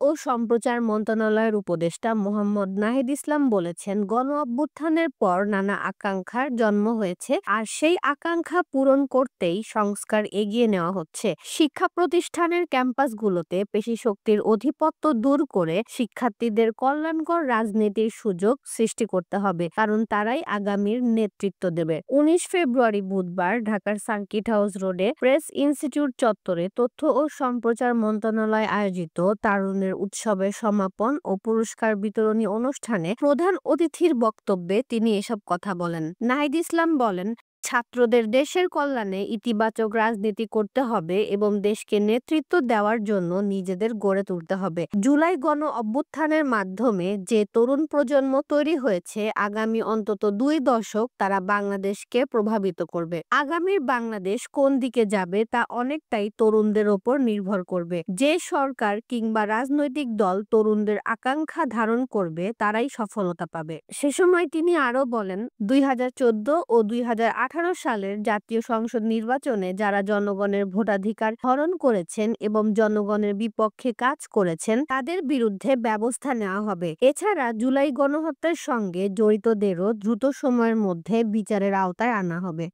ও সম্প্রচার মন্ত্রণালয়ের উপদেষ্টা মোহাম্মদ নাহিদ ইসলাম বলেছেন, গণ অভ্যুত্থানের পর নানা আকাঙ্ক্ষার জন্ম হয়েছে, আর সেই আকাঙ্ক্ষা পূরণ করতেই সংস্কার এগিয়ে নেওয়া হচ্ছে। শিক্ষা প্রতিষ্ঠানের ক্যাম্পাসগুলোতে পেশিশক্তির অধিপত্য দূর করে শিক্ষার্থীদের কল্যাণকর রাজনীতির সুযোগ সৃষ্টি করতে হবে, কারণ তারাই আগামীর নেতৃত্ব দেবে। ১৯ ফেব্রুয়ারি বুধবার ঢাকার সার্কিট হাউস রোডে প্রেস ইনস্টিটিউট চত্বরে তথ্য ও সম্প্রচার মন্ত্রণালয় আয়োজিত তারুণ্যের উৎসবের সমাপন ও পুরস্কার বিতরণী অনুষ্ঠানে প্রধান অতিথির বক্তব্যে তিনি এসব কথা বলেন। নাহিদ ইসলাম বলেন, ছাত্রদের দেশের কল্যাণে ইতিবাচক রাজনীতি করতে হবে এবং দেশকে নেতৃত্ব দেওয়ার জন্য নিজেদের গড়ে তুলতে হবে। জুলাই গণ অভ্যুত্থানের মাধ্যমে যে তরুণ প্রজন্ম তৈরি হয়েছে, আগামী অন্তত ২ দশক তারা বাংলাদেশকে প্রভাবিত করবে। আগামীর বাংলাদেশ কোন দিকে যাবে তা অনেকটাই তরুণদের ওপর নির্ভর করবে। যে সরকার কিংবা রাজনৈতিক দল তরুণদের আকাঙ্ক্ষা ধারণ করবে, তারাই সফলতা পাবে। সে সময় তিনি আরো বলেন, ২০১৪ ও ২০১৮ সালের জাতীয় সংসদ নির্বাচনে যারা জনগণের ভোটাধিকার হরণ করেছেন এবং জনগণের বিপক্ষে কাজ করেছেন, তাদের বিরুদ্ধে ব্যবস্থা নেওয়া হবে। এছাড়া জুলাই গণহত্যার সঙ্গে জড়িতদেরও দ্রুত সময়ের মধ্যে বিচারের আওতায় আনা হবে।